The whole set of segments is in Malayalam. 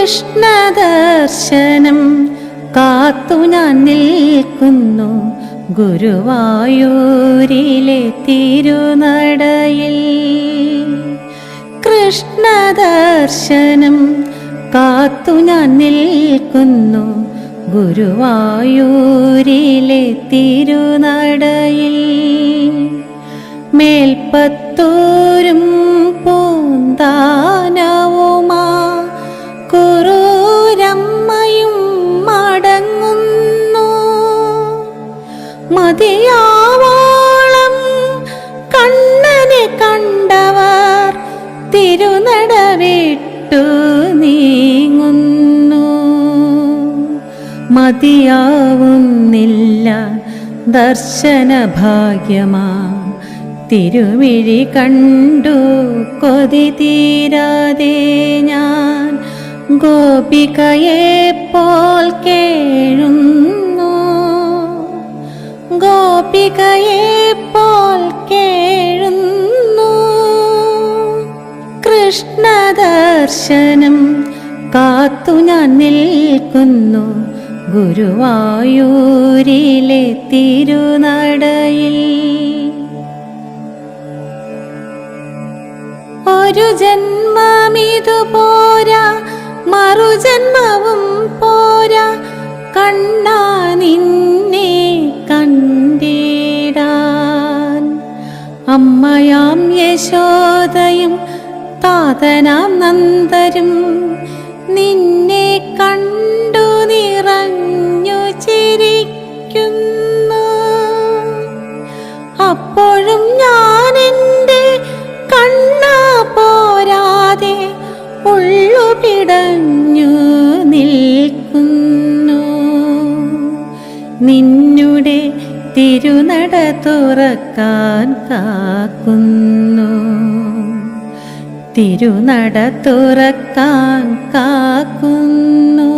കൃഷ്ണദർശനം കാത്തു ഞാൻ നിൽക്കുന്നു ഗുരുവായൂരിലെ തിരുനടയിൽ. കൃഷ്ണദർശനം കാത്തു ഞാൻ നിൽക്കുന്നു ഗുരുവായൂരിലെ തിരുനടയിൽ. മേൽപ്പത്തൂരും പൂന്താനവുമാ കുറൂരമ്മയും മടങ്ങുന്നു. മതിയാവോളം കണ്ണനെ കണ്ടവർ തിരുനട വിട്ടു നീങ്ങുന്നു. മതിയാവുന്നില്ല ദർശന ഭാഗ്യമാ തിരുമിഴി കണ്ടു കൊതി തീരാതെ ഞാൻ ഗോപികയെപ്പോൽ കേഴുന്നു. ഗോപികയെപ്പോൽ കേഴുന്നു. കൃഷ്ണദർശനം കാത്തു ഞാൻ നിൽക്കുന്നു ഗുരുവായൂരിലെ തിരുനടയിൽ. ഒരു ജന്മമിതു പോരാ, മറുജന്മവും പോരാ, കണ്ണാ നിന്നെ കണ്ടിടാൻ. അമ്മയാം യശോദയും താതനാം നന്ദരും നിന്നെ കണ്ടു നിറഞ്ഞു ചിരിക്കുന്നു. അപ്പോഴും ഞാൻ എൻ്റെ കണ്ണാ പോരാതെ ഉള്ളു പിടഞ്ഞു നിൽക്കുന്നു. നിന്നുടെ തിരുനട തുറക്കാൻ കാക്കുന്നു. തിരുനട തുറക്കാൻ കാക്കുന്നു.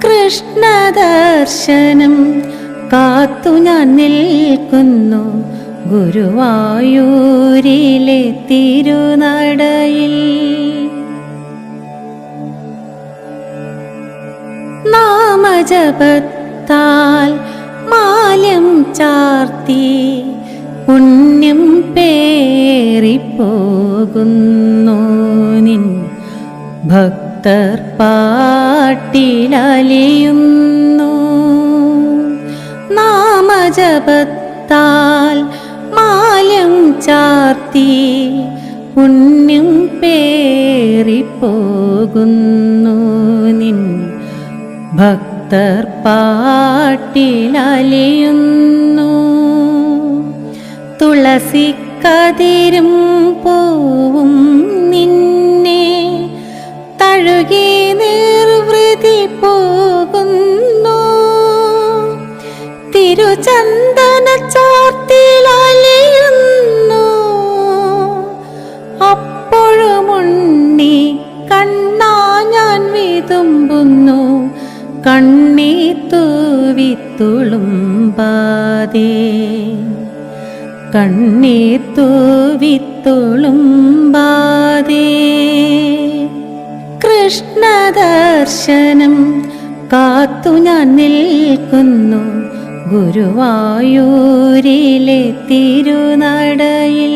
കൃഷ്ണദർശനം കാത്തു ഞാൻ നിൽക്കുന്നു ഗുരുവായൂരിലെ തിരുനടയിൽ. നാമജപത്താൽ മാല്യം ചാർത്തി പുണ്യം പേറിപ്പോകുന്നു നിൻ ഭക്തർ പാട്ടിലലിയുന്നു. നാമജപത്താൽ മാല്യം ചാർത്തി പുണ്യം പേറിപ്പോകുന്നു നിൻ ഭക്തർ പാട്ടിലലിയുന്നു. തുളസിക്കതിരും പൂവും നിന്നെ തഴുകി നിർവൃതി പോകുന്നു. തിരുചന്ദന ചാർത്തിലലിയുന്നു. അപ്പോഴുമുണ്ണി കണ്ണാ ഞാൻ വിതുമ്പുന്നു. കണ്ണീർ തൂവിത്തുളുമ്പാതെ കണ്ണീർ തൂവിത്തുളുമ്പാതെ. കൃഷ്ണദർശനം കാത്തു ഞാൻ നിൽക്കുന്നു ഗുരുവായൂരിലെ തിരുനടയിൽ.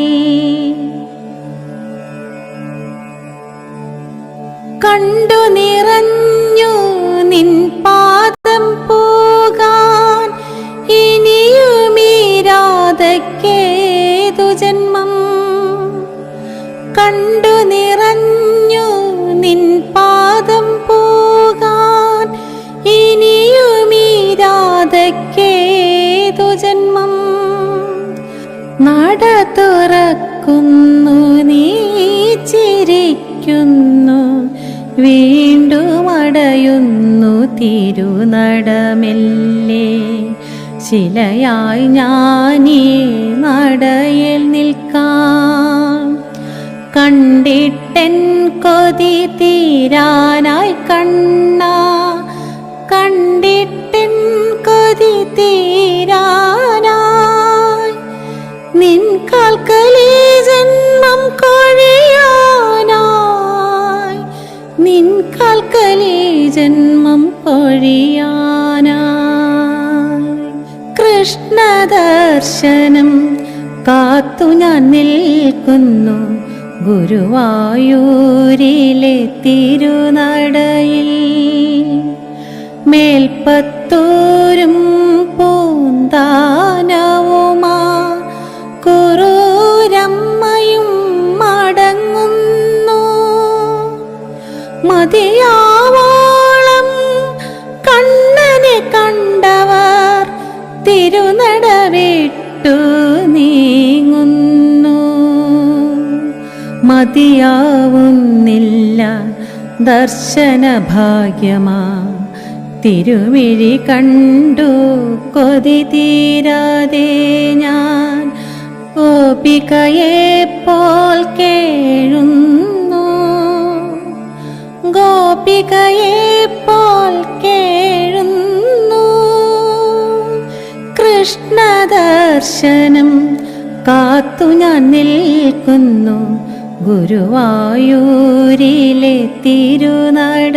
കണ്ടു നിറഞ്ഞു നിൻ പാദം പോകാൻ ഇനിയുമീരാതക്കേതു ജന്മം. കണ്ടു നിറഞ്ഞു നിൻ പാദം പോകാൻ ഇനിയുമീരാതക്കേതു ജന്മം. നട തുറക്കുന്നു നീ ചിരിക്കുന്നു. വീണ്ടും അടയുന്നു തിരുനടമെല്ലെ. ശിലയായി ഞാനീ നടയിൽ നിൽക്കാം. കണ്ടിട്ടെൻ കൊതി തീരാനായി കണ്ണാ. കണ്ടിട്ടെൻ കൊതി തീരാനായി നിൻ കാൽക്കലീ ജന്മം കൊഴിയാനായി. നിൻ കൃഷ്ണദർശനം കാത്തു ഞാൻ നിൽക്കുന്നു ഗുരുവായൂരിലെ തിരുനടയിൽ. മേൽപ്പത്തൂരും പൂന്താനവുമാ കുറൂരമ്മയും മടങ്ങുന്നു. മതിയാവോളം കണ്ണനെ കണ്ടവർ തിരുനട വിട്ടു നീങ്ങുന്നു. മതിയാവുന്നില്ല ദർശന ഭാഗ്യമാ തിരുമിഴി കണ്ടു കൊതി തീരാതെ ഞാൻ ഗോപികയെപ്പോൽ കേഴുന്നു. ഗോപികയെപ്പോൽ കേഴുന്നു. കൃഷ്ണദർശനം കാത്തു ഞാൻ നിൽക്കുന്നു ഗുരുവായൂരിലെ തിരുനട